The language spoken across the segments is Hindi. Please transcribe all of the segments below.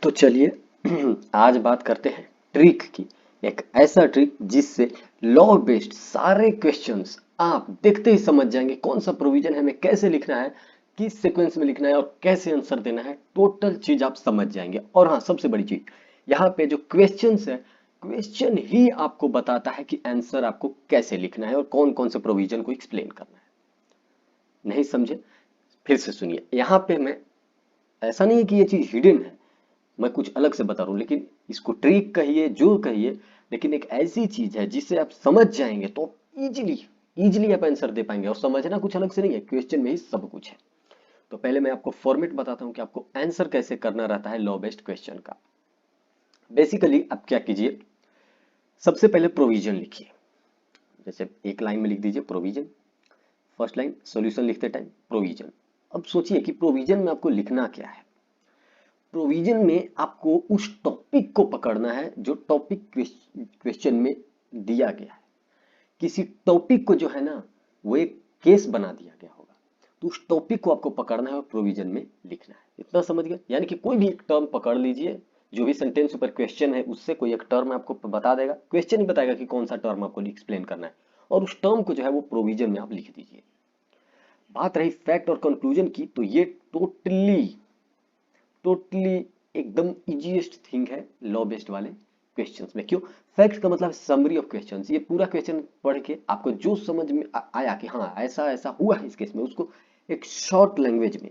तो चलिए आज बात करते हैं ट्रिक की। एक ऐसा ट्रिक जिससे लॉ बेस्ड सारे क्वेश्चंस आप देखते ही समझ जाएंगे कौन सा प्रोविजन है, हमें कैसे लिखना है, किस सीक्वेंस में लिखना है और कैसे आंसर देना है। टोटल चीज आप समझ जाएंगे। और हाँ, सबसे बड़ी चीज यहाँ पे जो क्वेश्चंस है, क्वेश्चन ही आपको बताता है कि आंसर आपको कैसे लिखना है और कौन कौन से प्रोविजन को एक्सप्लेन करना है। नहीं समझे? फिर से सुनिए। यहाँ पे मैं, ऐसा नहीं है कि ये चीज हिडन है, मैं कुछ अलग से बता रहा हूँ, लेकिन इसको ट्रिक कहिए जो कहिए, लेकिन एक ऐसी चीज है जिससे आप समझ जाएंगे तो इजीली इजीली आप आंसर दे पाएंगे। और समझना कुछ अलग से नहीं है, क्वेश्चन में ही सब कुछ है। तो पहले मैं आपको फॉर्मेट बताता हूँ कि आपको आंसर कैसे करना रहता है लॉ बेस्ड क्वेश्चन का। बेसिकली आप क्या कीजिए, सबसे पहले प्रोविजन लिखिए। जैसे एक लाइन में लिख दीजिए प्रोविजन, फर्स्ट लाइन सॉल्यूशन लिखते टाइम प्रोविजन। अब सोचिए कि प्रोविजन में आपको लिखना क्या है। प्रोविजन में आपको उस टॉपिक को पकड़ना है जो टॉपिक क्वेश्चन में दिया गया है। किसी टॉपिक को जो है ना, वो एक केस बना दिया गया होगा, तो उस टॉपिक को आपको पकड़ना है और प्रोविजन में लिखना है। इतना समझ गए? यानी कि कोई भी एक टर्म पकड़ लीजिए, जो भी सेंटेंस ऊपर क्वेश्चन है उससे कोई एक टर्म आपको बता देगा, क्वेश्चन ही बताएगा कि कौन सा टर्म आपको एक्सप्लेन करना है, और उस टर्म को जो है वो प्रोविजन में आप लिख दीजिए। बात रही फैक्ट और कंक्लूजन की, तो ये टोटली टोटली एकदम इजीएस्ट थिंग है लॉ बेस्ड वाले क्वेश्चंस में। क्यों? फैक्ट्स का मतलब समरी ऑफ क्वेश्चंस। ये पूरा क्वेश्चन पढ़ के आपको जो समझ में आया कि हाँ ऐसा ऐसा हुआ है इस केस में, उसको एक शॉर्ट लैंग्वेज में,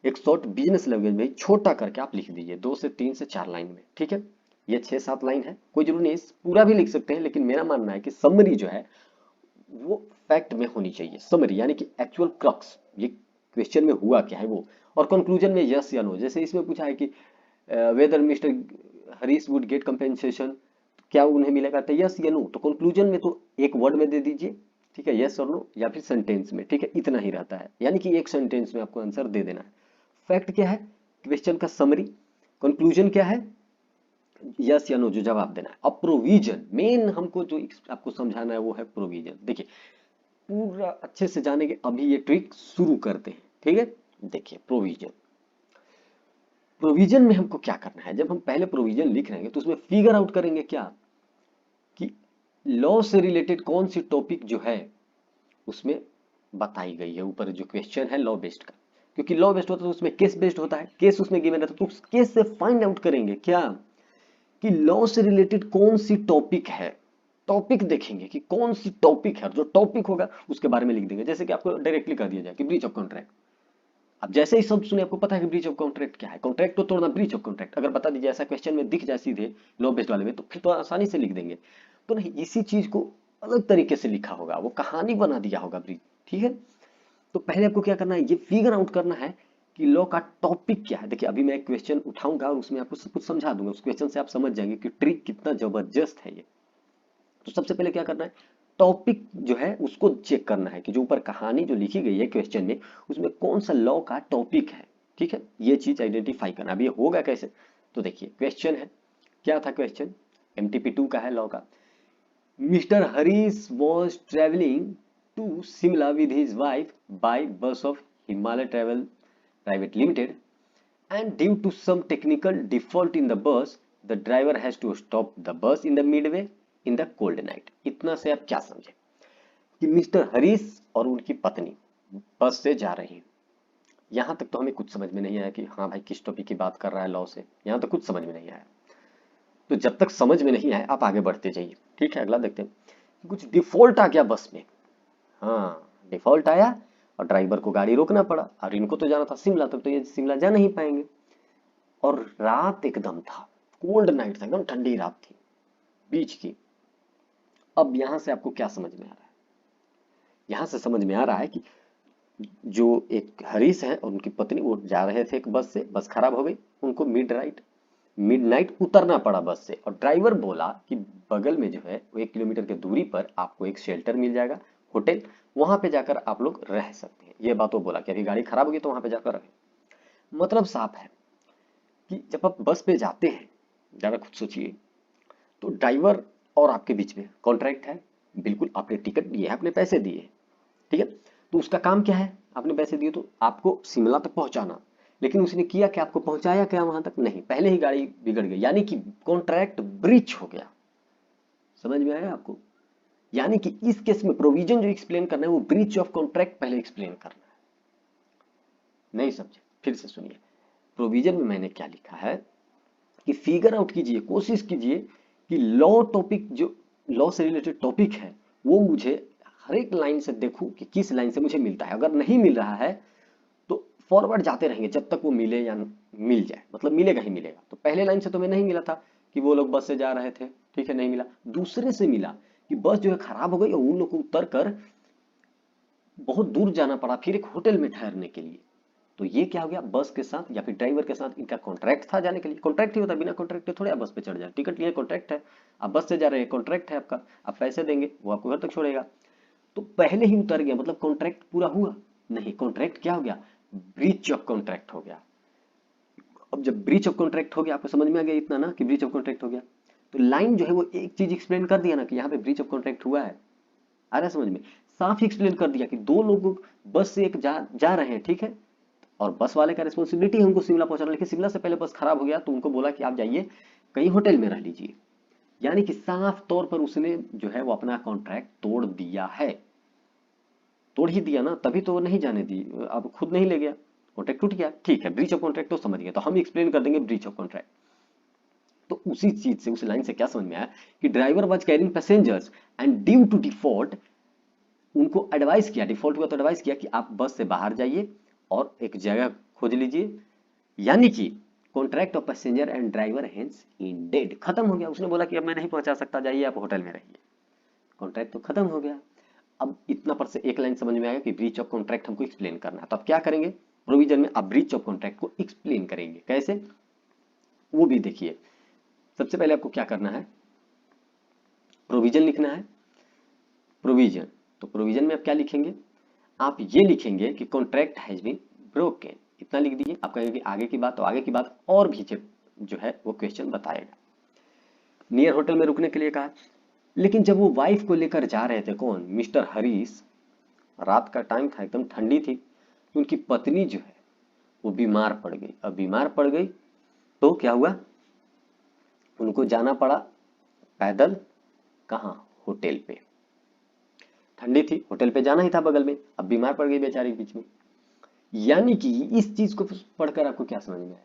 एक शॉर्ट बिजनेस लैंग्वेज में छोटा करके आप लिख दीजिए, 2 से 3 से 4 लाइन में। ठीक है, ये 6-7 लाइन है, कोई जरूरी नहीं पूरा भी लिख सकते हैं, लेकिन मेरा मानना है कि समरी जो है वो फैक्ट में होनी चाहिए। समरी यानी कि एक्चुअल क्रक्स, ये क्वेश्चन में हुआ क्या है वो। और कंक्लूजन में यस या नो, जैसे इसमें पूछा है कि whether mister Harish would get compensation, क्या उन्हें मिलेगा, तो यस या नो। तो कंक्लूजन में तो एक वर्ड में दे दीजिए, ठीक है, यस और नो, या फिर सेंटेंस में। ठीक है, इतना ही रहता है, यानी कि एक सेंटेंस में आपको आंसर दे देना है। फैक्ट क्या है? क्वेश्चन का समरी। कंक्लूजन क्या है? यस या नो जो जवाब देना है। अब प्रोविजन मेन हमको जो आपको समझाना है वो है प्रोविजन। देखिए पूरा अच्छे से जानेंगे, अभी ये ट्रिक शुरू करते हैं। ठीक है, देखिए प्रोविजन। प्रोविजन में हमको क्या करना है, जब हम पहले प्रोविजन लिख रहे हैं तो उसमें फिगर आउट करेंगे क्या, कि लॉ से रिलेटेड कौन सी टॉपिक जो है उसमें बताई गई है। ऊपर जो क्वेश्चन है लॉ बेस्ड का, क्योंकि लॉ बेस्ड होता है तो उसमें केस बेस्ड होता है, केस उसमें गिवन रहता है, तो उस केस से फाइंड आउट करेंगे क्या, कि लॉ से रिलेटेड कौन सी टॉपिक है। टॉपिक देखेंगे कि कौन सी टॉपिक है, जो टॉपिक होगा उसके बारे में लिख देंगे। जैसे कि आपको डायरेक्टली कर दिया जाए कि ब्रीच ऑफ कॉन्ट्रैक्ट, अब जैसे ही सब सुने आपको पता है कि ब्रीच ऑफ कॉन्ट्रैक्ट क्या है, कॉन्ट्रैक्ट तो तोड़ना, ब्रीच ऑफ कॉन्ट्रैक्ट अगर बता दीजिए, ऐसा क्वेश्चन में दिख जाए सीधे लॉ बेस्ड वाले में, तो फिर तो आसानी से लिख देंगे। तो नहीं, इसी चीज को अलग तरीके से लिखा होगा, वो कहानी बना दिया होगा ब्रीच। ठीक है, तो पहले आपको क्या करना है, ये फिगर आउट करना है कि लॉ का टॉपिक क्या है। देखिए अभी मैं एक क्वेश्चन उठाऊंगा और उसमें आपको सब कुछ समझा दूंगा, उस क्वेश्चन से आप समझ जाएंगे कि ट्रिक कितना जबरदस्त है ये। तो सबसे पहले क्या करना है, टॉपिक जो है उसको चेक करना है कि जो ऊपर कहानी जो लिखी गई है क्वेश्चन में, उसमें कौन सा लॉ का टॉपिक है। ठीक है, ये चीज आइडेंटिफाई करना। अब ये होगा कैसे, तो देखिए क्वेश्चन है, क्या था क्वेश्चन, MTP2 का है लॉ का। Mister Harish was travelling to Shimla with his wife by bus of Himalaya travel private limited, and due to some technical default in the bus, the driver has to stop the bus in the midway in the cold night। इतना से आप क्या समझे कि मिस्टर हरीश और उनकी पत्नी बस से जा रही हैं। यहां तक तो हमें कुछ समझ में नहीं आया कि हाँ भाई किस टॉपिक की बात कर रहा है लॉ से, यहां तक कुछ समझ में नहीं आया। तो जब तक समझ में नहीं आए आप आगे बढ़ते जाइए। ठीक है, अगला देखते हैं। कुछ डिफॉल्ट आ गया बस में, हाँ डिफॉल्ट आया और ड्राइवर को गाड़ी रोकना पड़ा, और इनको तो जाना था शिमला, तक तो ये शिमला जा नहीं पाएंगे। और रात एकदम था, कोल्ड नाइट था, एकदम ठंडी रात थी बीच की। अब यहां से आपको क्या समझ में आ रहा है, यहां से समझ में आ रहा है कि जो एक हरीश है और उनकी पत्नी वो जा रहे थे एक बस से, बस खराब हो गई, उनको मिड नाइट उतरना पड़ा बस से। और ड्राइवर बोला कि बगल में जो है वो 1 किलोमीटर की दूरी पर आपको एक शेल्टर मिल जाएगा, होटल, वहां पे जाकर आप लोग रह सकते हैं। ये बात वो बोला कि अभी गाड़ी खराब होगी तो वहां पे जाकर रहे। मतलब साफ है कि जब आप बस पे जाते हैं, जरा खुद सोचिए, तो ड्राइवर और आपके बीच में कॉन्ट्रैक्ट है, बिल्कुल आपने टिकट दिए, आपने पैसे दिए। ठीक है, तो उसका काम क्या है, आपने पैसे दिए तो आपको शिमला तक पहुंचाना। लेकिन उसने किया क्या, आपको पहुंचाया क्या वहां तक? नहीं, पहले ही गाड़ी बिगड़ गई, यानी कि कॉन्ट्रैक्ट ब्रीच हो गया। समझ में आया आपको? यानी कि इस केस में प्रोविजन जो एक्सप्लेन करना है वो ब्रीच ऑफ कॉन्ट्रैक्ट पहले एक्सप्लेन करना है। नहीं समझे? फिर से सुनिए, प्रोविजन में मैंने क्या लिखा है कि फिगर आउट कीजिए, कोशिश कीजिए कि लॉ टॉपिक, जो लॉ से रिलेटेड टॉपिक है, वो मुझे हर एक लाइन से देखूं कि किस लाइन से मुझे मिलता है। अगर नहीं मिल रहा है तो फॉरवर्ड जाते रहेंगे जब तक वो मिले या मिल जाए, मतलब मिलेगा ही मिलेगा। तो पहले लाइन से तो मैं नहीं मिला था कि वो लोग बस से जा रहे थे, ठीक है, नहीं मिला। दूसरे से मिला कि बस जो है खराब हो गई और उन लोग को उतर कर बहुत दूर जाना पड़ा, फिर एक होटल में ठहरने के लिए। तो ये क्या हो गया, बस के साथ या फिर ड्राइवर के साथ इनका कॉन्ट्रैक्ट था जाने के लिए। कॉन्ट्रैक्ट ही होता, बिना कॉन्ट्रैक्ट के थोड़े आप बस पे चढ़ जाए। टिकट लिए, कॉन्ट्रैक्ट है, आप बस से जा रहे हैं, कॉन्ट्रैक्ट है आपका, आप पैसे देंगे, वो आपको घर तक छोड़ेगा। तो पहले ही उतर गया, मतलब कॉन्ट्रैक्ट पूरा हुआ नहीं। कॉन्ट्रैक्ट क्या हो गया, ब्रीच ऑफ कॉन्ट्रैक्ट हो गया। अब जब ब्रीच ऑफ कॉन्ट्रैक्ट हो गया, आपको समझ में आ गया इतना ना कि ब्रीच ऑफ कॉन्ट्रैक्ट हो गया, तो लाइन जो है वो एक चीज एक्सप्लेन कर दिया ना कि यहाँ पे ब्रीच ऑफ कॉन्ट्रैक्ट हुआ है। आ रहा है समझ में? साफ एक्सप्लेन कर दिया कि दो लोग बस से एक जा रहे हैं, ठीक है, और बस वाले का रिस्पॉन्सिबिलिटी है उनको शिमला पहुंचाना, लेकिन शिमला से पहले बस खराब हो गया तो उनको बोला कि आप जाइए कहीं होटल में रह लीजिए। यानी कि साफ तौर पर उसने जो है वो अपना कॉन्ट्रैक्ट तोड़ दिया है। तोड़ ही दिया ना, तभी तो वो नहीं जाने दी, अब खुद नहीं ले गया, कॉन्ट्रैक्ट टूट गया। ठीक है, ब्रीच ऑफ कॉन्ट्रैक्ट तो समझ गया, तो हम एक्सप्लेन कर देंगे ब्रीच ऑफ कॉन्ट्रैक्ट। तो उसी चीज से, उस लाइन से क्या समझ में आया कि driver was carrying passengers and due to default, उनको एडवाइस किया, डिफॉल्ट हुआ तो एडवाइस किया कि आप बस से बाहर जाइए और एक जगह खोज लीजिए। यानी कि contract of passenger and driver hence ended, खत्म हो गया। उसने बोला कि अब मैं नहीं पहुंचा सकता, जाइए आप होटल में रहिए। कॉन्ट्रैक्ट तो खत्म हो गया। अब इतना पर से एक लाइन समझ में आएगा कि ब्रीच ऑफ कॉन्ट्रैक्ट हमको एक्सप्लेन करना है। तो अब क्या करेंगे, प्रोविजन में आप ब्रीच ऑफ कॉन्ट्रैक्ट को एक्सप्लेन करेंगे। कैसे, वो भी देखिए। सबसे पहले आपको क्या करना है, प्रोविजन लिखना है। प्रोविजन, तो प्रोविजन में आप क्या लिखेंगे, आप ये लिखेंगे कि कॉन्ट्रैक्ट हैज बीन ब्रोकन, इतना लिख दीजिए। आप कहेंगे कि आगे की बात, तो आगे की बात और भी जो है वो क्वेश्चन बताएगा। नियर होटल में रुकने के लिए कहा, लेकिन जब वो वाइफ को लेकर जा रहे थे, कौन, मिस्टर हरीश, रात का टाइम था, एकदम ठंडी थी, तो उनकी पत्नी जो है वो बीमार पड़ गई। अब बीमार पड़ गई तो क्या हुआ, उनको जाना पड़ा पैदल, कहाँ, होटल पे। ठंडी थी, होटल पे जाना ही था बगल में, अब बीमार पड़ गई बेचारी बीच में। यानी कि इस चीज को पढ़कर आपको क्या समझ में आया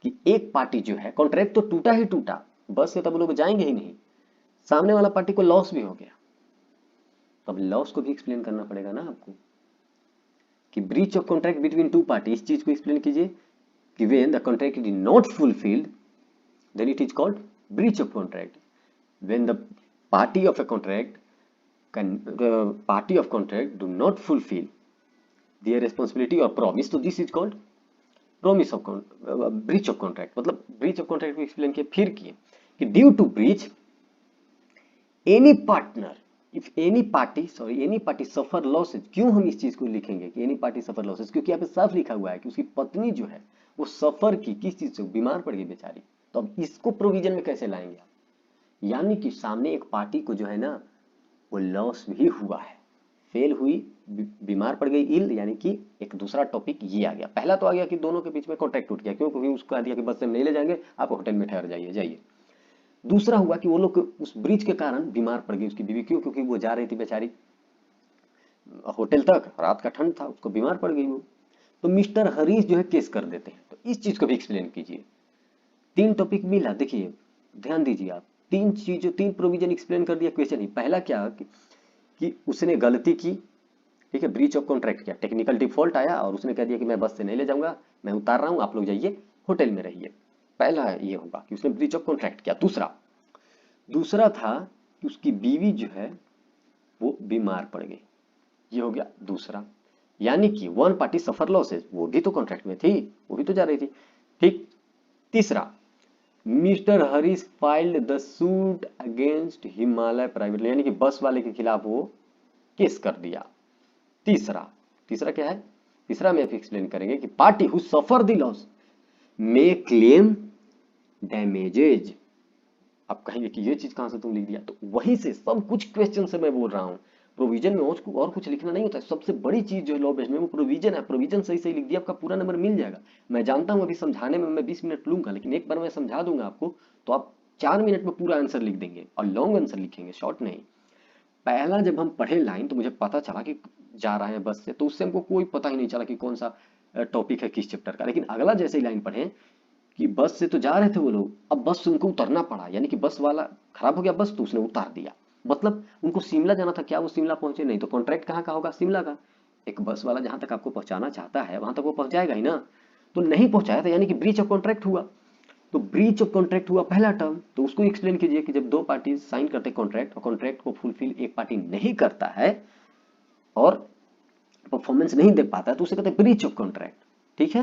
कि एक पार्टी जो है, कॉन्ट्रैक्ट तो टूटा ही टूटा, बस से तब लोग जाएंगे ही नहीं, सामने वाला पार्टी को लॉस भी हो गया। तब लॉस को भी एक्सप्लेन करना पड़ेगा ना आपको कि breach of contract between two party, इस चीज को एक्सप्लेन कीजिए कि when the contract is not fulfilled then it is called breach of contract. When the party of a contract party of contract do not fulfill their responsibility or promise, तो this is called promise of breach of contract। मतलब breach of contract को एक्सप्लेन किया, फिर किए कि due to breach any partner if any party any party suffer losses। क्यों हम इस चीज को लिखेंगे कि any party suffer losses, क्योंकि यहाँ पे साफ लिखा हुआ है कि उसकी पत्नी जो है वो सफर की, किस चीज से, बीमार पड़ गई बेचारी। तो अब इसको प्रोविजन में कैसे लाएंगे आप, यानी कि सामने एक पार्टी को जो है ना वो लॉस भी हुआ है, फेल हुई, बीमार पड़ गई, इल, यानी कि एक दूसरा टॉपिक ये आ गया। पहला तो आ गया कि दोनों के बीच में कॉन्ट्रैक्ट टूट गया, क्यों, क्योंकि उसको दिया कि बस से नहीं ले जाएंगे, आप होटल में ठहर जाइए जाइए। दूसरा हुआ कि वो लोग उस ब्रिज के कारण बीमार पड़ गई उसकी बीवी, क्यों, क्योंकि वो जा रही थी बेचारी होटल तक, रात का ठंड था, उसको बीमार पड़ गई वो। तो मिस्टर हरीश जो है केस कर देते हैं। तो इस चीज को भी एक्सप्लेन कीजिए। तीन टॉपिक मिला, देखिए ध्यान दीजिए आप, तीन चीजों, तीन प्रोविजन एक्सप्लेन कर दिया क्वेश्चन ही। पहला क्या कि उसने गलती की, ठीक है, ब्रीच ऑफ कॉन्ट्रैक्ट किया, टेक्निकल डिफॉल्ट आया और उसने कह दिया कि मैं बस से नहीं ले जाऊंगा, मैं उतार रहा हूं, आप लोग जाइए होटल में रहिए। पहला ये होगा कि उसने ब्रीच ऑफ कॉन्ट्रैक्ट किया। दूसरा था कि उसकी बीवी जो है वो बीमार पड़ गई, ये हो गया दूसरा। यानी कि वन पार्टी सफर लॉसेस, वो भी तो कॉन्ट्रैक्ट में थी, वो भी तो जा रही थी, ठीक। तीसरा, mister Harish filed the suit against Himalaya private, यानी कि बस वाले के खिलाफ वो केस कर दिया। तीसरा क्या है, तीसरा में एक्सप्लेन करेंगे कि party who suffer the loss may claim damages. आप कहेंगे कि ये चीज कहां से तुम लिख दिया, तो वहीं से सब कुछ क्वेश्चन से मैं बोल रहा हूं, प्रोविजन में और कुछ लिखना नहीं होता है। सबसे बड़ी चीज जो है लॉ बेस्ड में वो प्रोविजन है। प्रोविजन सही सही लिख दिया आपका पूरा नंबर मिल जाएगा। मैं जानता हूँ अभी समझाने में मैं 20 मिनट लूंगा, लेकिन एक बार मैं समझा दूंगा आपको तो आप 4 मिनट में पूरा आंसर लिख देंगे, और लॉन्ग आंसर लिखेंगे, शॉर्ट नहीं। पहला जब हम पढ़े लाइन तो मुझे पता चला कि जा रहा है बस से, तो उससे हमको कोई पता ही नहीं चला कि कौन सा टॉपिक है किस चैप्टर का। लेकिन अगला जैसे ही लाइन पढ़े कि बस से तो जा रहे थे वो लोग, अब बस से उनको उतरना पड़ा, यानी कि बस वाला खराब हो गया बस, तो उसने उतार दिया। मतलब उनको शिमला जाना था, क्या वो शिमला पहुंचे? नहीं। तो कॉन्ट्रैक्ट कहाँ का होगा? शिमला का। एक बस वाला जहां तक आपको पहुंचाना चाहता है वहां तक वो पहुंचाएगा ही ना। तो नहीं पहुंचाया था, यानी कि ब्रीच ऑफ कॉन्ट्रैक्ट हुआ। तो ब्रीच ऑफ कॉन्ट्रैक्ट हुआ पहला टर्म, तो उसको एक्सप्लेन कीजिए कि जब दो पार्टी साइन करते हैं कॉन्ट्रैक्ट और कॉन्ट्रैक्ट को फुलफिल एक पार्टी नहीं करता है और परफॉर्मेंस नहीं दे पाता है तो उसे कहते हैं ब्रीच ऑफ कॉन्ट्रैक्ट। ठीक है,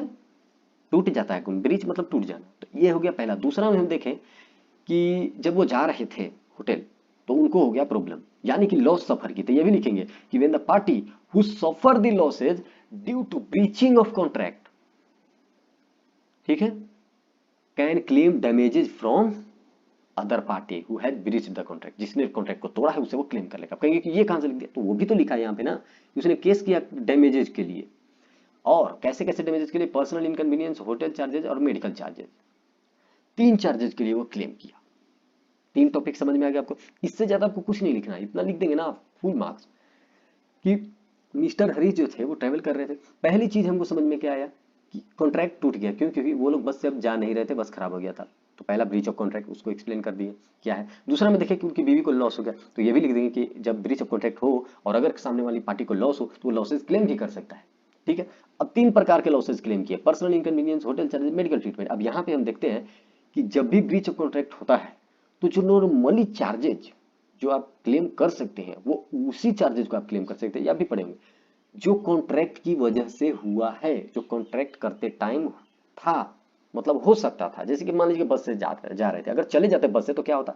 टूट जाता है, ब्रीच मतलब टूट जाना। तो ये हो गया पहला। दूसरा में हम देखें कि जब वो जा रहे थे होटल तो उनको हो गया प्रॉब्लम, यानी कि लॉस सफर की। तो ये भी लिखेंगे कि when the party who suffer the losses due to breaching of contract, ठीक है, can claim damages from other party who had breached the contract. जिसने कॉन्ट्रैक्ट को तोड़ा है उसे वो क्लेम कर लेगा। कहेंगे कि ये कहां से लिख दिया? तो वो भी तो लिखा है यहाँ पे ना कि उसने केस किया डैमेजेस के लिए। और कैसे कैसे डैमेजेस के लिए? पर्सनल इनकन्वीनियंस, होटल चार्जेस और मेडिकल चार्जेस। 3 चार्जेस के लिए वो क्लेम किया। 3 टॉपिक समझ में आ गया आपको? इससे ज्यादा आपको कुछ नहीं लिखना है, इतना लिख देंगे ना आप फुल मार्क्स। कि मिस्टर हरीश जो थे वो ट्रेवल कर रहे थे। पहली चीज हमको समझ में क्या आया कि कॉन्ट्रैक्ट टूट गया। क्यों? क्योंकि वो लोग बस से अब जा नहीं रहे थे, बस खराब हो गया था। तो पहला ब्रीच ऑफ कॉन्ट्रैक्ट, उसको एक्सप्लेन कर दिए क्या है। दूसरा में देखें कि उनकी बीवी को लॉस हो गया, तो ये भी लिख देंगे कि जब ब्रीच ऑफ कॉन्ट्रैक्ट हो और अगर सामने वाली पार्टी को लॉस हो तो वो लॉसेज क्लेम भी कर सकता है। ठीक है, अब 3 प्रकार के लॉसेज क्लेम किए, personal inconvenience, hotel charges, medical treatment. अब यहाँ पे हम देखते हैं कि जब भी ब्रीच ऑफ कॉन्ट्रैक्ट होता है तो जो नॉर्मली चार्जेज जो आप क्लेम कर सकते हैं वो उसी चार्जेज को आप क्लेम कर सकते हैं, या भी पड़े होंगे जो कॉन्ट्रैक्ट की वजह से हुआ है, जो कॉन्ट्रैक्ट करते टाइम था। मतलब हो सकता था, जैसे कि मान लीजिए बस से जा रहे थे, अगर चले जाते बस से तो क्या होता?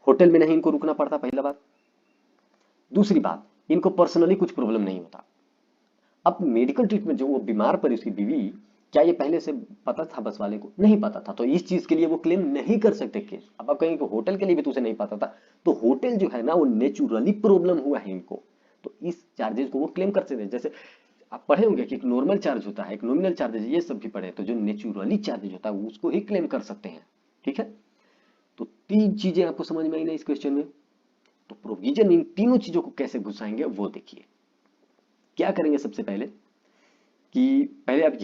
होटल में नहीं इनको रुकना पड़ता, पहला बात। दूसरी बात, इनको पर्सनली कुछ प्रॉब्लम नहीं होता। अब मेडिकल ट्रीटमेंट, जो वो बीमार पड़ी उसकी बीवी, क्या ये पहले से पता था बस वाले को? नहीं पता था, तो इस चीज के लिए वो क्लेम नहीं कर सकते केस। अब आप कहेंगे कि होटल के लिए भी तो उसे नहीं पता था, तो होटल जो है ना वो नेचुरली प्रॉब्लम हुआ है इनको, तो इस चार्जेस को वो क्लेम कर सकते हैं। जैसे आप पढ़े होंगे कि एक नॉर्मल चार्ज होता है, एक नॉमिनल चार्जेस, ये सब भी पढ़े, तो जो नेचुरली चार्जेस होता है उसको ही क्लेम कर सकते हैं। ठीक है, तो 3 चीजें आपको समझ में आई ना इस क्वेश्चन में। तो प्रोविजन इन तीनों चीजों को कैसे घुसाएंगे वो देखिए। क्या करेंगे सबसे पहले कि पहले आप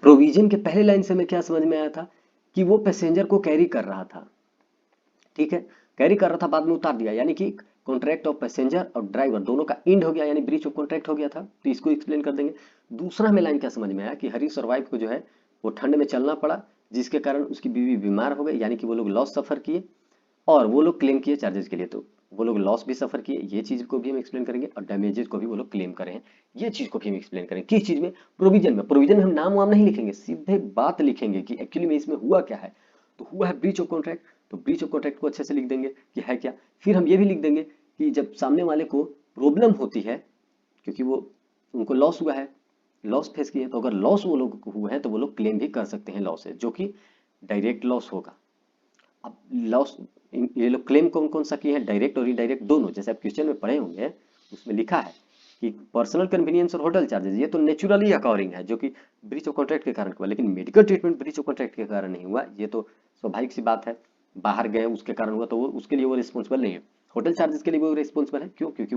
प्रोविजन के पहले लाइन से हमें क्या समझ में आया था कि वो पैसेंजर को कैरी कर रहा था। ठीक है, कैरी कर रहा था, बाद में उतार दिया, यानी कि कॉन्ट्रैक्ट ऑफ पैसेंजर और ड्राइवर दोनों का एंड हो गया, यानी ब्रीच ऑफ कॉन्ट्रैक्ट हो गया था। तो इसको एक्सप्लेन कर देंगे। दूसरा हमें लाइन क्या समझ में आया कि हरीश और वाइफ को जो है वो ठंड में चलना पड़ा, जिसके कारण उसकी बीवी बीमार हो गई, यानी कि वो लोग लॉस सफर किए और वो लोग क्लेम किए चार्जेस के लिए। तो वो लोग लॉस भी सफर किए, ये चीज को भी हम एक्सप्लेन करेंगे, और डैमेजेस को भी वो लोग क्लेम करे हैं, ये चीज को भी हम एक्सप्लेन करेंगे। किस चीज में? प्रोविजन में। प्रोविजन में हम नाम वाम नहीं लिखेंगे, सीधे बात लिखेंगे कि एक्चुअली में इसमें हुआ क्या है। तो हुआ है ब्रीच ऑफ कॉन्ट्रैक्ट, तो ब्रीच ऑफ कॉन्ट्रैक्ट को अच्छे से लिख देंगे कि है क्या। फिर हम ये भी लिख देंगे कि जब सामने वाले को प्रॉब्लम होती है, क्योंकि वो उनको लॉस हुआ है, लॉस फेस किए, तो अगर लॉस वो लोग हुए हैं तो वो लोग क्लेम भी कर सकते हैं लॉस, जो कि डायरेक्ट लॉस होगा। अब लॉस, ये लोग क्लेम कौन कौन सा किए हैं? डायरेक्ट और इनडायरेक्ट दोनों। जैसे आप क्वेश्चन में पढ़े होंगे उसमें लिखा है कि पर्सनल कन्वीनियंस और होटल चार्जेस ये तो नेचुरली अकॉरिंग है, जो कि ब्रीच ऑफ कॉन्ट्रैक्ट के कारण हुआ। लेकिन medical treatment breach of contract के कारण नहीं हुआ, ये तो स्वाभाविक सी बात है, बाहर गए उसके कारण हुआ, तो वो उसके लिए वो रिस्पॉन्सिबल नहीं है। होटल चार्जेस के लिए वो रिस्पॉन्सिबल है, क्यों? क्योंकि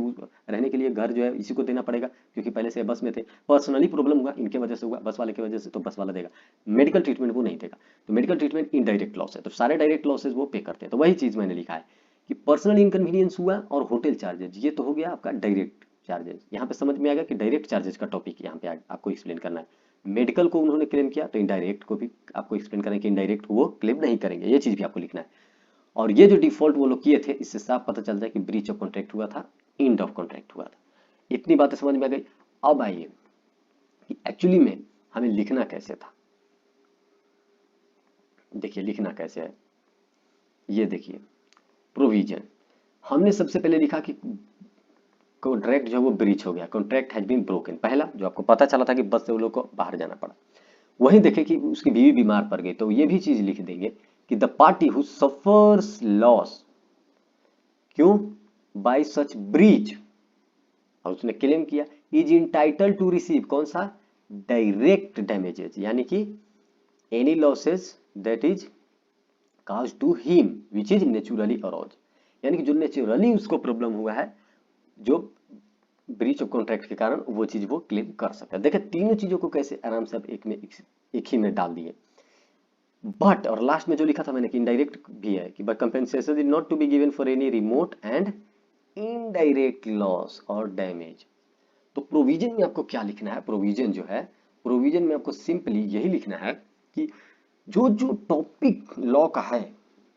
रहने के लिए घर जो है इसी को देना पड़ेगा, क्योंकि पहले से बस में थे, पर्सनली प्रॉब्लम हुआ इनके वजह से हुआ, बस वाले की वजह से, तो बस वाला देगा। मेडिकल ट्रीटमेंट वो नहीं देगा। तो मेडिकल ट्रीटमेंट इनडायरेक्ट लॉस है, तो सारे डायरेक्ट लॉसेज वो पे करते हैं। तो वही चीज मैंने लिखा है कि पर्सनल इनकन्वीनियंस हुआ और होटल चार्जेज, ये तो हो गया आपका डायरेक्ट चार्जेज। यहाँ पे समझ में आ गया कि डायरेक्ट चार्जेज का टॉपिक यहाँ पे आपको एक्सप्लेन करना है। मेडिकल को उन्होंने क्लेम किया, तो इनडायरेक्ट को भी आपको एक्सप्लेन करना है कि इनडायरेक्ट वो क्लेम नहीं करेंगे, ये चीज भी आपको लिखना है। और ये जो डिफॉल्ट वो लोग किए थे, इससे साफ पता चलता है कि ब्रीच ऑफ कॉन्ट्रैक्ट हुआ था, एंड ऑफ कॉन्ट्रैक्ट हुआ था। इतनी बातें समझ में आ गई। अब आइए कि एक्चुअली में हमें लिखना कैसे था। देखिए लिखना कैसे है, ये देखिए प्रोविजन। हमने सबसे पहले लिखा कि कॉन्ट्रैक्ट जो है वो ब्रीच हो गया, कॉन्ट्रैक्ट हैज बीन ब्रोकन, पहला जो आपको पता चला था कि बस से वो लोग को बाहर जाना पड़ा। वहीं देखे कि उसकी बीवी बीमार पड़ गई, तो ये भी चीज लिख देंगे कि the party who suffers loss, क्यों? बाय सच ब्रीच, और उसने क्लेम किया, इज इंटाइटल टू रिसीव कौन सा, डायरेक्ट डैमेजेस, यानी कि any losses that is cause to him which is naturally arose, यानी कि जो नेचुरली उसको प्रॉब्लम हुआ है, जो ब्रीच ऑफ कॉन्ट्रैक्ट के कारण, वो चीज वो क्लेम कर सकता है। देखिए तीनों चीजों को कैसे आराम से आप एक ही में डाल दिए। बट और लास्ट में जो लिखा था मैंने कि इनडायरेक्ट भी है कि but compensation is not to be given for any remote and indirect loss और डैमेज। तो प्रोविजन में आपको क्या लिखना है, प्रोविजन जो है, प्रोविजन में आपको सिंपली यही लिखना है कि जो जो टॉपिक लॉ का है,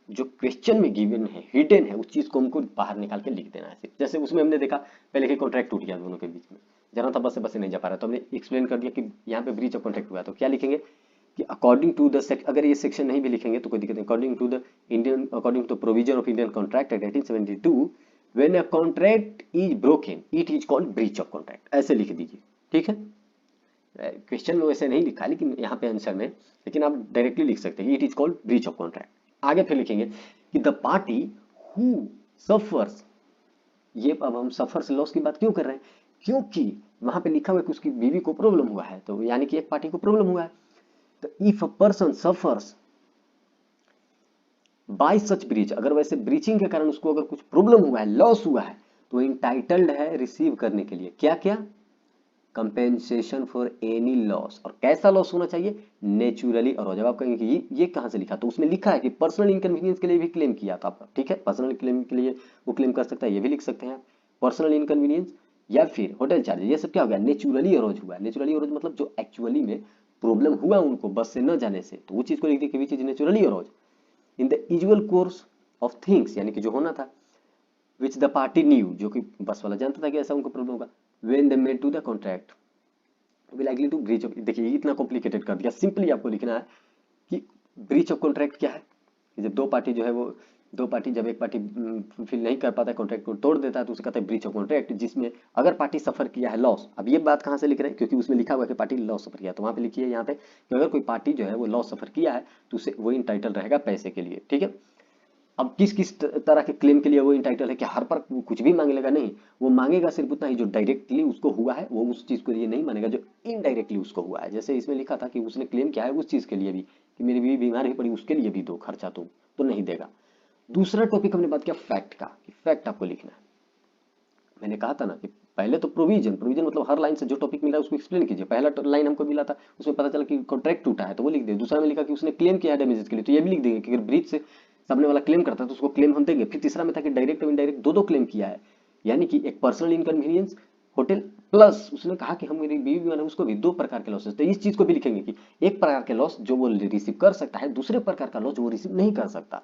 जो क्वेश्चन में गिवन है, हिडन है, उस चीज को हमको बाहर निकाल के लिख देना है सिर्फ। जैसे उसमें हमने देखा पहले कि कॉन्ट्रैक्ट टूट गया दोनों के बीच में, जाना था बस से नहीं जा पा रहा, तो हमने एक्सप्लेन कर दिया कि यहाँ पे ब्रीच ऑफ कॉन्ट्रैक्ट हुआ, तो क्या लिखेंगे कि अकॉर्डिंग टू द, अगर ये सेक्शन नहीं भी लिखेंगे तो कोई दिक्कत नहीं, according to the Indian, according to provision of Indian contract act 1872 when a contract is broken it is called breach of contract, ऐसे लिख दीजिए, ठीक है। क्वेश्चन में वैसे नहीं लिखा लेकिन यहाँ पे आंसर में, लेकिन आप डायरेक्टली लिख सकते हैं it is called breach of contract. आगे फिर लिखेंगे कि द पार्टी हु सफर्स, ये अब हम सफर्स लॉस की बात क्यों कर रहे हैं, क्योंकि वहां पे लिखा हुआ है कि उसकी बीवी को प्रॉब्लम हुआ है, तो यानी कि एक पार्टी को प्रॉब्लम हुआ है। तो if a person suffers bye such breach, अगर वैसे ब्रीचिंग के कारण उसको अगर कुछ प्रॉब्लम हुआ है, लॉस हुआ है, तो इंटाइटल्ड है रिसीव करने के लिए क्या क्या, कंपेंसेशन फॉर एनी लॉस, और कैसा लॉस होना चाहिए, नेचुरली। और जब आप कहेंगे कि ये कहां से लिखा, तो उसमें लिखा है कि पर्सनल इनकन्वीनियंस के लिए भी क्लेम किया था आपका, ठीक है, पर्सनल क्लेम के लिए वो क्लेम कर सकता है, ये भी लिख सकते हैं पर्सनल इनकन्वीनियंस, या फिर होटल चार्जेस, ये सब क्या हो गया, नेचुरली अरोज हुआ है। नेचुरली अरोज मतलब जो एक्चुअली में प्रॉब्लम हुआ उनको बस से न जाने से, तो वो चीज को लिख दी कि चीज naturally arose in the usual course of things, यानी कि जो होना था, विच द पार्टी न्यू, जो कि बस वाला जानता था कि ऐसा उनको प्रॉब्लम होगा, when they made to the contract will likely to breach of, देखिए इतना कॉम्प्लिकेटेड कर दिया, सिंपली आपको लिखना है कि ब्रीच ऑफ कॉन्ट्रैक्ट क्या है, कि जब दो पार्टी जो है वो, दो पार्टी जब एक पार्टी फुलफिल नहीं कर पाता है, कॉन्ट्रैक्ट को तोड़ देता है, तो उसे कहता है ब्रीच ऑफ कॉन्ट्रैक्ट, जिसमें अगर पार्टी सफर किया है लॉस। अब ये बात कहाँ से लिख रहे हैं, क्योंकि उसमें लिखा हुआ है कि पार्टी लॉस सफर किया, तो वहां पे लिखिए यहाँ पे कि अगर कोई पार्टी जो है वो लॉस सफर किया है तो उसे वो इंटाइटल रहेगा पैसे के लिए, ठीक है। अब किस किस तरह के क्लेम के लिए वो इंटाइटल है, कि हर पर कुछ भी मांग लेगा, नहीं, वो मांगेगा सिर्फ उतना ही जो डायरेक्टली उसको हुआ है, वो उस चीज के लिए नहीं मानेगा जो इनडायरेक्टली उसको हुआ है। जैसे इसमें लिखा था कि उसने क्लेम किया है उस चीज के लिए भी, कि मेरी बीवी बीमार ही पड़ी उसके लिए भी दो खर्चा, तो नहीं देगा। दूसरा टॉपिक हमने बात किया फैक्ट का, कि फैक्ट आपको लिखना है। मैंने कहा था ना कि पहले तो प्रोविजन, प्रोविजन मतलब हर लाइन से जो टॉपिक मिला उसको एक्सप्लेन कीजिए। पहला लाइन हमको मिला था उसमें पता चला कि कॉन्ट्रैक्ट टूटा है, तो वो लिख दे। दूसरा में लिखा कि उसने क्लेम किया है डैमेजेस के लिए, तो ये भी लिख देंगे कि अगर ब्रीच से सामने वाला क्लेम करता है तो उसको क्लेम हम देंगे। फिर तीसरा में था कि डायरेक्ट और इनडायरेक्ट दो दो क्लेम किया है, यानी कि एक पर्सनल इनकन्वीनियंस होटल, प्लस उसने कहा कि हम मेरी बीवी बीमार है उसको भी दो प्रकार के लॉसेस, तो इस चीज को भी लिखेंगे कि एक प्रकार के लॉस जो वो रिसीव कर सकता है, दूसरे प्रकार का लॉस जो वो रिसीव नहीं कर सकता।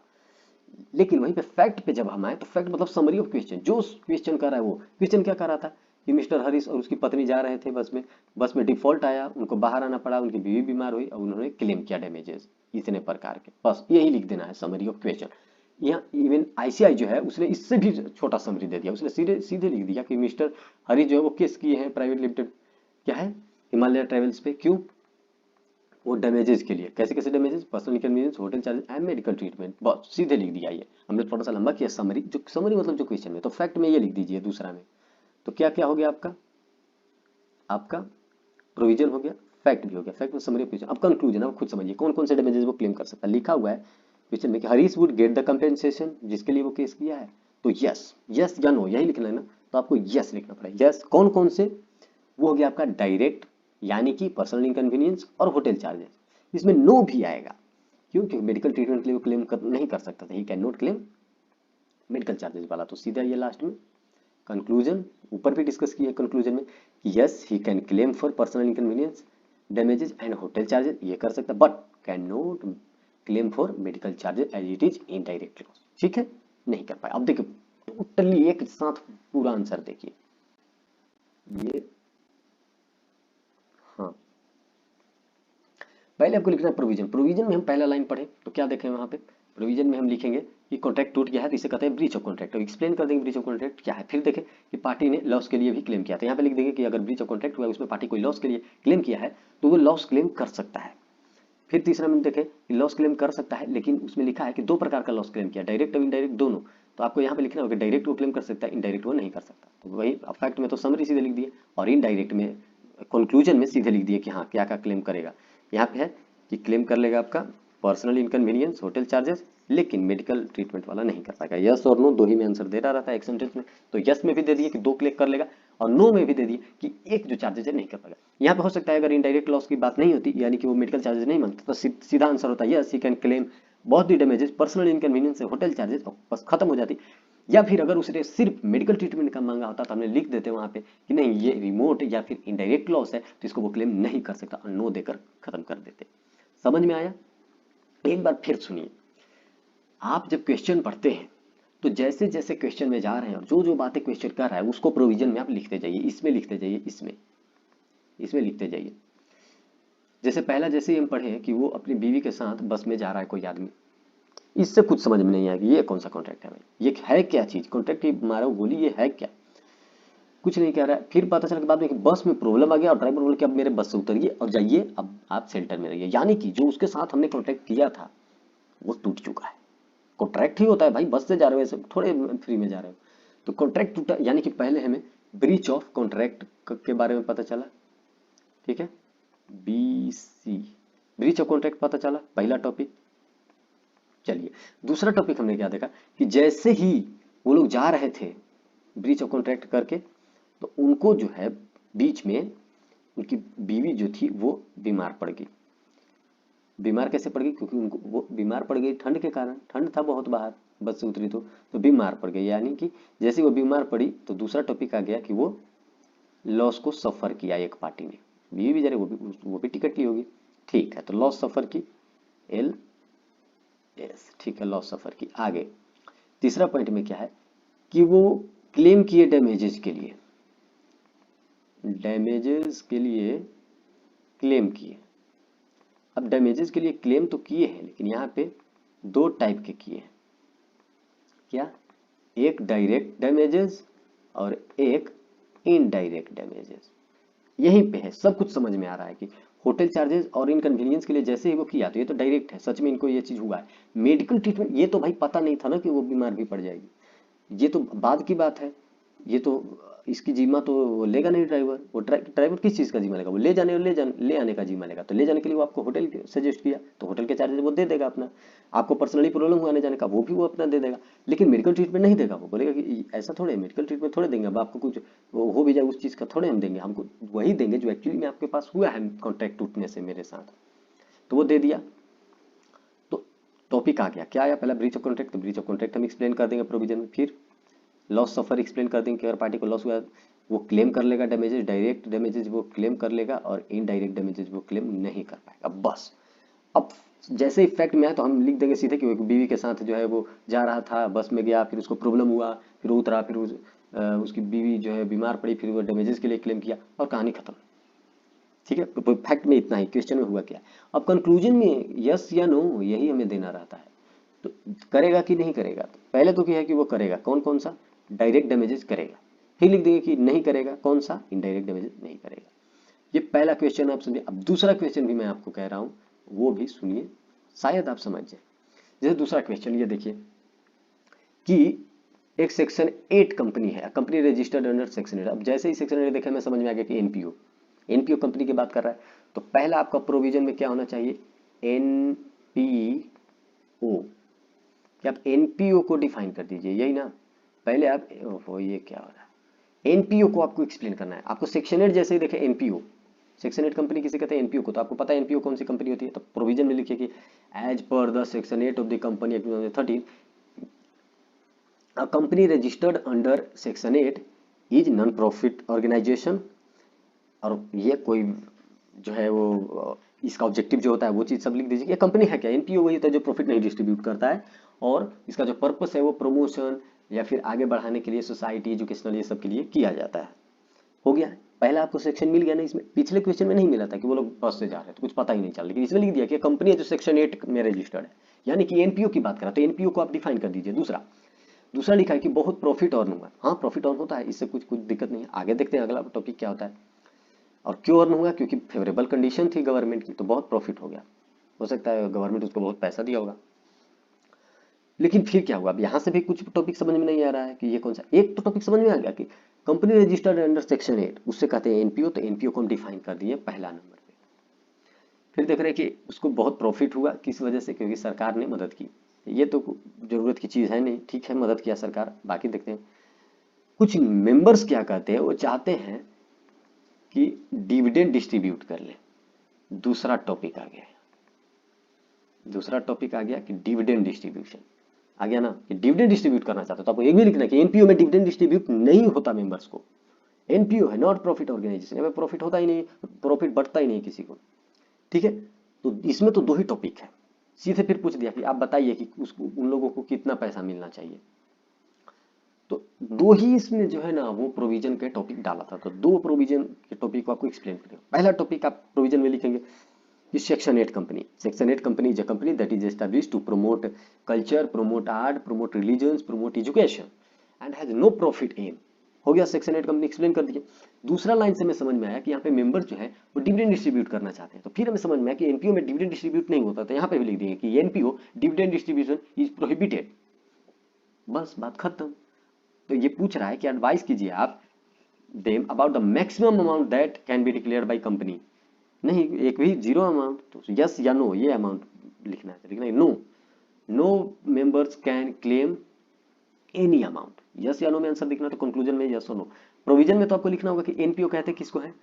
लेकिन वहीं पे फैक्ट पे जब हम आए तो फैक्ट मतलब समरी ऑफ क्वेश्चन, जो क्वेश्चन कर रहा है वो क्वेश्चन क्या कर रहा था कि मिस्टर हरीश और उसकी पत्नी जा रहे थे बस में डिफॉल्ट आया, उनको बाहर आना पड़ा, उनकी बीवी बीमार हुई और उन्होंने क्लेम किया डैमेजेस इतने प्रकार के, बस यही लिख देना है समरी ऑफ क्वेश्चन। यहाँ इवन आईसीआई जो है उसने इससे भी छोटा समरी दे दिया, उसने सीधे सीधे लिख दिया कि मिस्टर हरीश जो है वो केस किए हैं प्राइवेट लिमिटेड, क्या है, हिमालय ट्रेवल्स पे, क्यों, वो डैमेजेस के लिए, कैसे कैसे damages, personal inconvenience, hotel charges and medical treatment, बस सीधे लिख दिया। ये हमने थोड़ा सा लंबा किया समरी, जो समरी मतलब जो क्वेश्चन में, तो फैक्ट में ये लिख दीजिए। दूसरा में तो क्या क्या हो गया आपका, आपका प्रोविजन हो गया, फैक्ट भी हो गया, फैक्ट में समरी क्वेश्चन। अब कंक्लूजन, अब खुद समझिए कौन कौन से डैमेजेस वो क्लेम कर सकता है। लिखा हुआ है क्वेश्चन में कि Harish would get the compensation, जिसके लिए वो केस किया है, तो यस यस या नो यही लिखना है ना, तो आपको यस लिखना पड़ेगा। यस कौन कौन से, वो हो गया आपका डायरेक्ट, यानी कि पर्सनल इनकन्वीनियंस और होटल चार्जेस। इसमें नो भी आएगा, क्यों, क्योंकि मेडिकल ट्रीटमेंट के लिए वो क्लेम नहीं कर सकता था, he can not claim medical charges वाला, तो सीधा ये लास्ट में कंक्लूजन ऊपर भी डिस्कस किया कंक्लूजन में कि yes he can claim for personal inconvenience damages and hotel charges, ये कर सकता, but can not claim for medical charges as it is indirect loss, ठीक है, नहीं कर पाए। अब देखिए टोटली एक साथ पूरा आंसर देखिए ये, हाँ पहले आपको लिखना है प्रोविजन। प्रोविजन में हम पहला लाइन पढ़े तो क्या देखें वहां पे, प्रोविजन में हम लिखेंगे कि कॉन्ट्रैक्ट टूट गया है तो इसे कहते हैं ब्रीच ऑफ कॉन्ट्रैक्ट, तो एक्सप्लेन कर देंगे ब्रीच ऑफ कॉन्ट्रैक्ट क्या है। फिर देखें कि पार्टी ने लॉस के लिए भी क्लेम किया, तो यहाँ पे लिख देंगे कि अगर ब्रीच ऑफ कॉन्ट्रैक्ट हुआ है उसमें पार्टी कोई लॉस के लिए क्लेम किया है तो वो लॉस क्लेम कर सकता है। फिर तीसरा में देखें कि लॉस क्लेम कर सकता है, लेकिन उसमें लिखा है कि दो प्रकार का लॉस क्लेम किया, डायरेक्ट और इनडायरेक्ट दोनों, तो आपको यहाँ पे लिखना होगा डायरेक्ट वो क्लेम कर सकता है, इनडायरेक्ट वो नहीं कर सकता। तो वही फैक्ट में तो समरी सीधे लिख दिए और इनडायरेक्ट में कंक्लूजन में सीधे लिख दिए कि हाँ क्या क्या क्लेम करेगा। यहाँ पे है कि क्लेम कर लेगा आपका पर्सनल इनकन्वीनियंस, होटल चार्जेस, लेकिन मेडिकल ट्रीटमेंट वाला नहीं कर पाएगा। यस और नो दो ही में आंसर दे रहा था एक सेंटेंस में, तो यस में भी दे दिए कि 2 क्लेम कर लेगा और नो में भी दे दिए कि एक जो चार्जेज है नहीं कर पाएगा। यहाँ पे हो सकता है अगर इनडायरेक्ट लॉस की बात नहीं होती, यानी कि वो मेडिकल चार्जेस नहीं मांगता, तो सीधा आंसर होता है yes he can claim both the damages, personal inconvenience, hotel charges, बस खत्म हो जाती। या फिर अगर उसने सिर्फ मेडिकल ट्रीटमेंट का मांगा होता तो हमने लिख देते वहां पे कि नहीं ये रिमोट या फिर इनडायरेक्ट लॉस है तो इसको वो क्लेम नहीं कर सकता और नो देकर खत्म कर देते। समझ में आया? एक बार फिर सुनिए, आप जब क्वेश्चन पढ़ते हैं तो जैसे जैसे क्वेश्चन में जा रहे हैं और जो जो बातें क्वेश्चन कर रहा है उसको प्रोविजन में आप लिखते जाइए, इसमें लिखते जाइए, इसमें लिखते जाइए। जैसे पहला जैसे ही हम पढ़े कि वो अपनी बीवी के साथ बस में जा रहा है कोई आदमी, इससे कुछ समझ में नहीं आएगी ये कौन सा कॉन्ट्रैक्ट है भाई, ये है क्या चीज, कॉन्ट्रैक्ट ही मारो गोली, ये है क्या, कुछ नहीं कह रहा है। फिर पता चला कि बाद में कि बस में प्रॉब्लम आ गया और ड्राइवर बोले कि अब मेरे बस से उतरिए और जाइए, अब आप शेल्टर में रहिए, यानी कि जो उसके साथ हमने कॉन्ट्रैक्ट किया था वो टूट चुका है। कॉन्ट्रैक्ट ही होता है भाई, बस से जा रहे हो ऐसे थोड़े फ्री में जा रहे हो, तो कॉन्ट्रैक्ट टूटा, यानी कि पहले हमें ब्रीच ऑफ कॉन्ट्रैक्ट के बारे में पता चला, ठीक है, BC ब्रीच ऑफ कॉन्ट्रैक्ट पता चला, पहला टॉपिक। चलिए दूसरा टॉपिक हमने क्या देखा कि जैसे ही वो लोग जा रहे थे ब्रीच ऑफ कॉन्ट्रैक्ट करके, तो उनको जो है बीच में उनकी बीवी जो थी वो बीमार पड़ गई। बीमार कैसे पड़ गई? क्योंकि उनको वो बीमार पड़ गई ठंड के कारण, ठंड था बहुत बाहर, बस से उतरी तो बीमार पड़ गई, यानी कि जैसे वो बीमार पड़ी तो दूसरा टॉपिक आ गया कि वो लॉस को सफर किया एक पार्टी ने, बीवी बेचारे वो भी टिकट ली होगी, ठीक है, तो लॉस सफर की, LS, ठीक है, लॉस सफर की। आगे तीसरा पॉइंट में क्या है कि वो क्लेम किए डैमेजेस के लिए, क्लेम किए। अब डैमेजेस के लिए क्लेम तो किए हैं लेकिन यहाँ पे 2 टाइप के किए हैं, क्या? एक डायरेक्ट डैमेजेस और एक इनडायरेक्ट डैमेजेस। यहीं पे है, सब कुछ समझ में आ रहा है कि होटल चार्जेस और इनकन्वीनियंस के लिए जैसे ही वो किया तो ये तो डायरेक्ट है, सच में इनको ये चीज हुआ है। मेडिकल ट्रीटमेंट ये तो भाई पता नहीं था ना कि वो बीमार भी पड़ जाएगी, ये तो बाद की बात है, ये तो इसकी जिम्मा तो लेगा नहीं ड्राइवर, वो ड्राइवर किस चीज का जिम्मा लेगा? वो ले जाने और ले आने का जिम्मा लेगा, तो ले जाने के लिए वो आपको होटल सजेस्ट किया तो होटल के चार्जेस वो दे देगा अपना, आपको पर्सनली प्रॉब्लम हुआ आने जाने का वो भी वो अपना दे देगा, लेकिन मेडिकल ट्रीटमेंट नहीं देगा। वो बोलेगा कि ऐसा थोड़े मेडिकल ट्रीटमेंट थोड़े देंगे, अब आपको कुछ वो हो भी जाए उस चीज का थोड़े हम देंगे, हमको वही देंगे जो एक्चुअली में आपके पास हुआ है कॉन्ट्रैक्ट टूटने से मेरे साथ, तो वो दे दिया। तो टॉपिक आ गया, क्या आया? पहला ब्रीच ऑफ कॉन्ट्रैक्ट, तो ब्रीच ऑफ कॉन्ट्रैक्ट हम एक्सप्लेन कर देंगे प्रोविजन में। फिर लॉस सफर एक्सप्लेन कर देंगे कि अगर पार्टी को लॉस हुआ वो क्लेम कर लेगा डैमेजेस, डायरेक्ट डैमेजेस वो क्लेम कर लेगा और इनडायरेक्ट डैमेजेस वो क्लेम नहीं कर पाएगा। बस अब जैसे इफेक्ट में है तो हम लिख देंगे सीधे कि वो एक बीवी के साथ जो है वो जा रहा था, बस में गया, फिर उसको प्रॉब्लम हुआ, फिर उतरा, फिर उसकी बीवी जो है बीमार पड़ी, फिर वो डैमेजेस के लिए क्लेम किया और कहानी खत्म, ठीक है। तो फैक्ट में इतना ही, क्वेश्चन में हुआ क्या। अब कंक्लूजन में यस या नो यही हमें देना रहता है, तो करेगा कि नहीं करेगा। तो पहले तो क्या है कि वो करेगा, कौन कौन सा? डायरेक्ट डैमेजेस करेगा। फिर लिख देंगे कि नहीं करेगा, कौन सा? इनडायरेक्ट डैमेजेस नहीं करेगा। ये पहला क्वेश्चन आप समझिए। अब दूसरा क्वेश्चन भी मैं आपको कह रहा हूं, वो भी सुनिए, शायद आप समझ जाए। जैसे दूसरा क्वेश्चन ये देखिए कि एक सेक्शन 8 कंपनी है, कंपनी रजिस्टर्ड अंडर सेक्शन 8। अब जैसे ही सेक्शन 8 देखा मैं समझ में आ गया कि एनपीओ कंपनी की बात कर रहा है। तो पहला आपका प्रोविजन में क्या होना चाहिए? एनपीओ, कि आप एनपीओ को डिफाइन कर दीजिए, यही ना। पहले आप ओहो ये क्या हो रहा है, एनपीओ को आपको एक्सप्लेन करना है। आपको सेक्शन 8 जैसे ही देखे एनपीओ, सेक्शन 8 कंपनी किसे कहते हैं? एनपीओ को। तो आपको पता है एनपीओ कौन सी कंपनी होती है, तो प्रोविजन में लिखिए कि as per the section 8 of the company act 2013 a company registered under section 8 is non profit organisation. और ये कोई जो है वो इसका ऑब्जेक्टिव जो होता है वो चीज सब लिख दीजिए। ये कंपनी है क्या? एनपीओ वही होता है जो प्रॉफिट नहीं डिस्ट्रीब्यूट करता है, और इसका जो पर्पस है वो प्रमोशन या फिर आगे बढ़ाने के लिए, सोसाइटी, एजुकेशनल, ये सब के लिए किया जाता है। हो गया, पहला आपको सेक्शन मिल गया ना। इसमें पिछले क्वेश्चन में नहीं मिला था कि वो लोग बस से जा रहे हैं तो कुछ पता ही नहीं चला, लेकिन इसमें लिख दिया कि कंपनी है जो सेक्शन 8 में रजिस्टर्ड है, यानी कि एनपीओ की बात करा तो एनपीओ को आप डिफाइन कर दीजिए। दूसरा लिखा है कि बहुत प्रॉफिट अर्न हुआ। हाँ प्रॉफिट अर्न होता है, इससे कुछ दिक्कत नहीं है। आगे देखते हैं अगला टॉपिक क्या होता है। और क्यों अर्न हुआ? क्योंकि फेवरेबल कंडीशन थी गवर्नमेंट की, तो बहुत प्रॉफिट हो गया। हो सकता है गवर्नमेंट उसको बहुत पैसा दिया होगा। लेकिन फिर क्या हुआ, अब यहाँ से भी कुछ टॉपिक समझ में नहीं आ रहा है कि ये कौन सा। एक तो टॉपिक समझ में आ गया कि कंपनी रजिस्टर्ड अंडर सेक्शन 8, उससे कहते हैं एनपीओ, तो एनपीओ को हम डिफाइन कर दिए पहला नंबर पे। फिर देख रहे हैं कि उसको बहुत प्रॉफिट हुआ, किस वजह से, क्योंकि सरकार ने मदद की। ये तो जरूरत की चीज है नहीं, ठीक है मदद किया सरकार। बाकी देखते हैं कुछ मेंबर्स क्या कहते हैं, वो चाहते हैं कि डिविडेंड डिस्ट्रीब्यूट कर ले। दूसरा टॉपिक आ गया, दूसरा टॉपिक आ गया कि डिविडेंड डिस्ट्रीब्यूशन आ गया ना, कि डिविडेंड डिस्ट्रीब्यूट करना चाहते हो तो आपको एक भी लिखना है कि एनपीओ में डिविडेंड डिस्ट्रीब्यूट नहीं होता मेंबर्स को। एनपीओ है, नॉट प्रॉफिट ऑर्गेनाइजेशन, में प्रॉफिट होता ही नहीं, प्रॉफिट बढ़ता ही नहीं किसी को। ठीक है, तो इसमें तो दो ही टॉपिक है। सीधे फिर पूछ दिया कि आप बताइए कि उसको, उन लोगों को कितना पैसा मिलना चाहिए। तो दो ही इसमें जो है ना वो प्रोविजन के टॉपिक डाला था, तो दो प्रोविजन के टॉपिक को आपको एक्सप्लेन करेंगे। पहला टॉपिक आप प्रोविजन में लिखेंगे कि section 8 company, section 8 company is a company that is established to promote culture, promote art, promote religion, promote education and has no profit aim. हो गया, सेक्शन 8 कंपनी एक्सप्लेन कर दिया। दूसरा लाइन से हमें समझ में आया कि यहाँ पे मेंबर जो है वो डिविडेंड डिस्ट्रीब्यूट करना चाहते हैं, तो फिर हमें समझ में आया कि एनपीओ में डिविडेंड डिस्ट्रीब्यूट नहीं होता, तो यहाँ पे भी लिख देंगे कि NPO dividend distribution is prohibited. बस बात खत्म। तो ये पूछ रहा है कि एडवाइस कीजिए आप them about the maximum amount that can be declared by company. नहीं, एक भी जीरो अमाउंट, तो यस या नो ये अमाउंट लिखना है, लिखना है no, no members can claim any amount. Yes या नो में आंसर लिखना, तो कंक्लूजन में यस और नो। प्रोविजन में तो आपको लिखना होगा कि एनपीओ कहते हैं किसको है,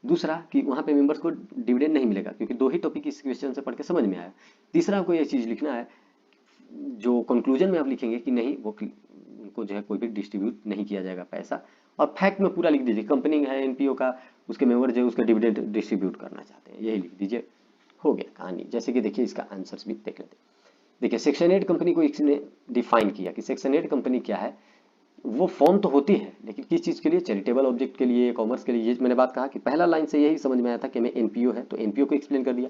दूसरा कि वहां पे मेंबर्स को डिविडेंड नहीं मिलेगा, क्योंकि दो ही टॉपिक इस क्वेश्चन से पढ़ के समझ में आया। तीसरा आपको ये चीज लिखना है, जो कंक्लूजन में आप लिखेंगे कि नहीं वो उनको जो है कोई भी डिस्ट्रीब्यूट नहीं किया जाएगा पैसा। और फैक्ट में पूरा लिख दीजिए, कंपनी है एनपीओ का, उसके मेंबर जो है उसका डिविडेंड डिस्ट्रीब्यूट करना चाहते हैं, यही लिख दीजिए। हो गया कहानी। जैसे कि देखिए इसका आंसर्स भी देख लेते हैं। देखिए सेक्शन 8 कंपनी को इसने डिफाइन किया कि सेक्शन 8 कंपनी क्या है। वो फॉर्म तो होती है, लेकिन किस चीज के लिए, चैरिटेबल ऑब्जेक्ट के लिए, कॉमर्स के लिए। ये मैंने बात कहा कि पहला लाइन से यही समझ में आया था कि हमें एनपीओ है, तो एनपीओ को एक्सप्लेन कर दिया।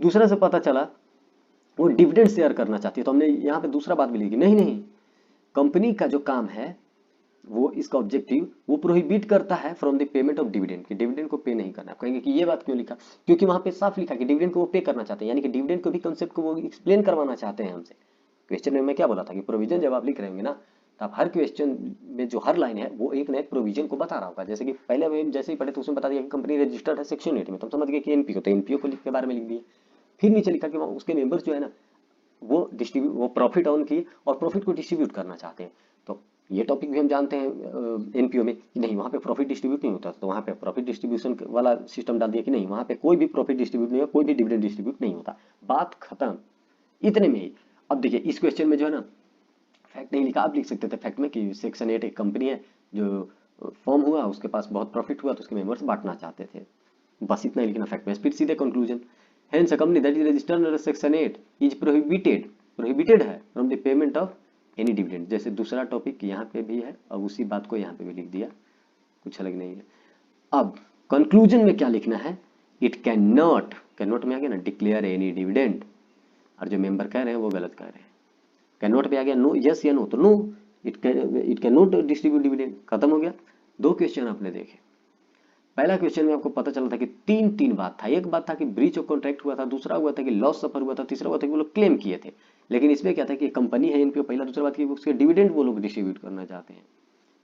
दूसरा से पता चला वो डिविडेंड शेयर करना चाहती है, तो हमने यहाँ पे दूसरा बात भी लिखी, नहीं नहीं, कंपनी का जो काम है वो, इसका ऑब्जेक्टिव वो प्रोहिबिट करता है from the payment of dividend, कि डिविडेंड को पे नहीं करना। आप कहेंगे कि ये बात क्यों लिखा, क्योंकि वहां पे साफ लिखा कि डिविडेंड को वो पे करना चाहते हैं, यानी कि डिविडेंड को भी कंसेप्ट को वो एक्सप्लेन करवाना चाहते हैं हमसे। क्वेश्चन में मैं क्या बोला था कि प्रोविजन जब आप लिख रहे होंगे ना, तो आप हर क्वेश्चन में जो हर लाइन है वो एक ना एक प्रोविजन को बता रहा होगा। जैसे कि पहले हम जैसे ही पढ़े तो उसमें बता दिया कि कंपनी रजिस्टर्ड है सेक्शन 8 में, तो हम समझ गए कि एनपीओ, तो एनपीओ को लिख के बारे में लिख दिए। फिर नीचे लिखा कि उसके मेंबर्स जो है ना वो डिस्ट्रीब्यूट, वो प्रॉफिट ऑन की और प्रॉफिट को डिस्ट्रीब्यूट करना चाहते हैं। तो ये टॉपिक भी हम जानते हैं एनपीओ में कि नहीं वहां पे प्रॉफिट डिस्ट्रीब्यूट नहीं होता, तो वहां पे प्रॉफिट डिस्ट्रीब्यूशन वाला सिस्टम डाल दिया कि नहीं वहां पे कोई भी प्रॉफिट डिस्ट्रीब्यूट नहीं होता, कोई भी डिविडेंड डिस्ट्रीब्यूट नहीं होता। बात खत्म, इतने में ही। अब देखिए इस क्वेश्चन में जो है ना फैक्ट नहीं लिखा, आप लिख सकते थे फैक्ट में कि सेक्शन 8 एक कंपनी है जो फॉर्म हुआ, उसके पास बहुत प्रॉफिट हुआ तो उसके मेंबर्स बांटना चाहते थे, बस इतना ही लिखना फैक्ट में। फिर सीधे conclusion, hence a company that is registered under section 8 is prohibited, prohibited है from the payment of any dividend. जैसे दूसरा टॉपिक यहाँ पे भी है और उसी बात को यहाँ पे भी लिख दिया, कुछ अलग नहीं है। अब कंक्लूजन में क्या लिखना है, it can not, can not में आ गया ना डिक्लेयर एनी डिविडेंड, और जो मेंबर कह रहे हैं वो गलत कह रहे हैं। कैन नॉट पे आ गया नो, यस या नो, तो no, it can not distribute dividend, खत्म हो गया। दो क्वेश्चन आपने देखे। पहला क्वेश्चन में आपको पता चला था कि तीन तीन बात था, एक बात था कि ब्रीच ऑफ कॉन्ट्रैक्ट हुआ था, दूसरा हुआ था कि लॉस सफर हुआ था, तीसरा हुआ था कि वो लोग क्लेम किए थे। लेकिन इसमें क्या था कि कंपनी है एनपीओ, पहला, दूसरा बात कि उसके डिविडेंड वो लोग डिस्ट्रीब्यूट करना चाहते हैं।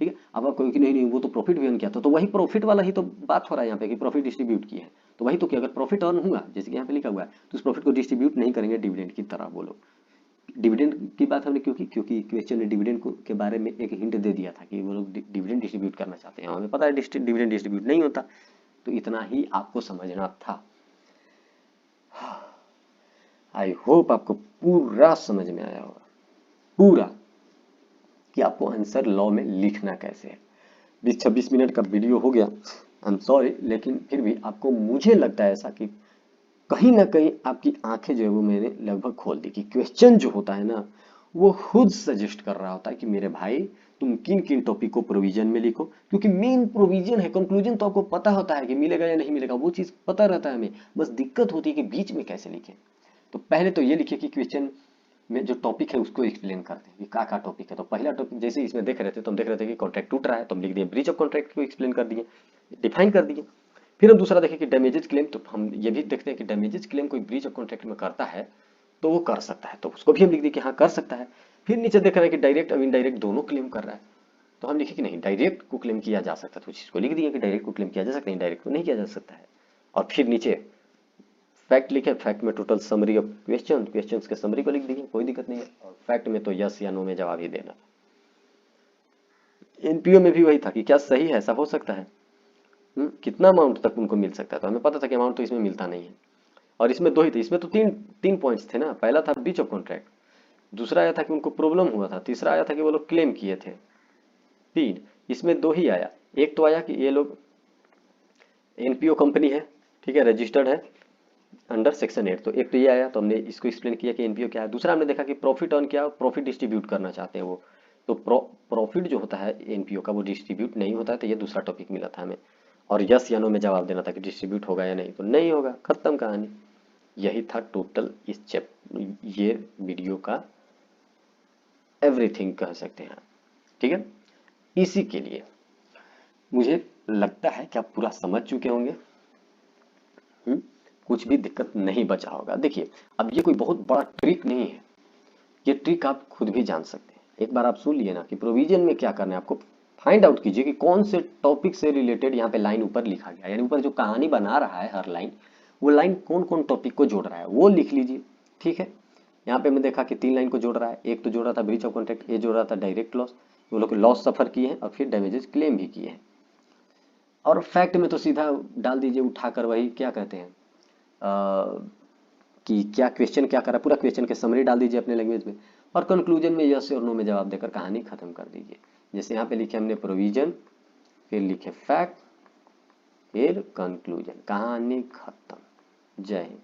ठीक है, अब आप कहोगे कि नहीं नहीं वो तो प्रॉफिट भी अर्न किया था, तो वही प्रॉफिट वाला ही तो बात हो रहा है यहाँ पे कि प्रॉफिट डिस्ट्रीब्यूट किया है, तो वही तो कि अगर प्रॉफिट अर्न हुआ जैसे कि यहाँ पे लिखा हुआ है तो उस प्रॉफिट को डिस्ट्रीब्यूट नहीं करेंगे डिविडेंड की तरह वो लोग। डिविडेंड की बात हमने क्योंकि क्वेश्चन ने डिविडेंड के बारे में एक हिंट दे दिया था कि वो लोग डिविडेंड डिस्ट्रीब्यूट करना चाहते हैं, हमें पता है डिविडेंड डिस्ट्रीब्यूट नहीं होता, तो इतना ही आपको समझना था। आई होप आपको पूरा समझ में आया होगा, पूरा, कि आपको आंसर लॉ में लिखना कैसे है। 20-26 मिनट का वीडियो हो गया, आई एम सॉरी, लेकिन फिर भी आपको, मुझे लगता है ऐसा कि कहीं ना कहीं आपकी आंखें जो है वो मैंने लगभग खोल दी कि क्वेश्चन जो होता है ना वो खुद सजेस्ट कर रहा होता है कि मेरे भाई तुम किन किन टॉपिक को प्रोविजन में लिखो, क्योंकि मेन प्रोविजन है, कंक्लूजन तो आपको पता होता है कि मिलेगा या नहीं मिलेगा, वो चीज पता रहता है हमें, बस दिक्कत होती है कि बीच में कैसे लिखें। तो पहले तो ये लिखिए कि क्वेश्चन में जो टॉपिक है उसको एक्सप्लेन करते हैं कि क्या टॉपिक है। तो पहला टॉपिक जैसे इसमें देख रहे थे तो हम देख रहे थे कि कॉन्ट्रैक्ट टूट रहा है, तो हम लिख दिए ब्रीच ऑफ कॉन्ट्रैक्ट को एक्सप्लेन कर दिए, डिफाइन कर दिए। फिर हम दूसरा देखें कि डैमेजेस क्लेम, तो हम ये भी देखते हैं कि डैमेजेस क्लेम कोई ब्रीच ऑफ कॉन्ट्रैक्ट में करता है तो वो कर सकता है, तो उसको भी हम लिख दें कि हाँ कर सकता है। फिर नीचे देख रहे हैं कि डायरेक्ट और इनडायरेक्ट दोनों क्लेम कर रहा है, तो हम लिखे कि नहीं डायरेक्ट को क्लेम किया जा सकता है, तो इसको लिख दिए कि डायरेक्ट को क्लेम किया जा सकता है, इनडायरेक्ट को नहीं किया जा सकता है। और फिर नीचे फैक्ट लिखे, फैक्ट में total summary of question, questions के समरी को लिख दिए, कोई दिक्कत नहीं है। और फैक्ट में तो यस या नो में जवाब ही देना था। एनपीओ में भी वही था कि क्या सही है, ऐसा हो सकता है, कितना अमाउंट तक उनको मिल सकता है, तो हमें पता था कि अमाउंट तो इसमें मिलता नहीं है। और इसमें दो ही थे, इसमें तो तीन तीन पॉइंट्स थे ना, पहला था ब्रीच ऑफ कॉन्ट्रैक्ट, दूसरा आया था कि उनको प्रॉब्लम हुआ था, तीसरा आया था कि वो लोग क्लेम किए थे। तीन, इसमें दो ही आया, एक तो आया कि ये लोग एनपीओ कंपनी है, ठीक है, रजिस्टर्ड है अंडर सेक्शन 8, तो एक तो ये आया, तो हमने इसको एक्सप्लेन किया कि एनपीओ क्या है। दूसरा हमने देखा कि प्रॉफिट अर्न क्या, प्रॉफिट डिस्ट्रीब्यूट करना चाहते हैं वो, तो प्रॉफिट जो होता है एनपीओ का वो डिस्ट्रीब्यूट नहीं होता है, तो ये दूसरा टॉपिक मिला था हमें। और यस या नो में जवाब देना था कि डिस्ट्रीब्यूट होगा या नहीं, तो नहीं होगा, खत्म कहानी। यही था टोटल इस ये वीडियो का एवरीथिंग कह सकते हैं, ठीक है। इसी के लिए मुझे लगता है कि आप पूरा समझ चुके होंगे, कुछ भी दिक्कत नहीं बचा होगा। देखिए अब ये कोई बहुत बड़ा ट्रिक नहीं है, ये ट्रिक आप खुद भी जान सकते हैं। एक बार आप सुन लिए ना कि प्रोविजन में क्या करना है, आपको फाइंड आउट कीजिए कि कौन से टॉपिक से रिलेटेड यहाँ पे लाइन ऊपर लिखा गया, यानी ऊपर जो कहानी बना रहा है हर लाइन, वो लाइन कौन कौन टॉपिक को जोड़ रहा है वो लिख लीजिए, ठीक है। यहाँ पे मैं देखा कि 3 लाइन को जोड़ रहा है, एक तो जोड़ रहा था ब्रीच ऑफ कॉन्ट्रैक्ट, ये जोड़ रहा था डायरेक्ट लॉस, वो लोग लॉस सफर किए हैं और फिर डैमेजेस क्लेम भी किए हैं। और फैक्ट में तो सीधा डाल दीजिए उठाकर वही क्या कहते हैं कि क्या क्वेश्चन क्या कर रहा है, पूरा क्वेश्चन के समरी डाल दीजिए अपने लैंग्वेज में, और कंक्लूजन में यस और नो में जवाब देकर कहानी खत्म कर दीजिए। जैसे यहाँ पे लिखे हमने प्रोविजन, फिर लिखे फैक्ट, फिर कंक्लूजन, कहानी खत्म। जय हिंद।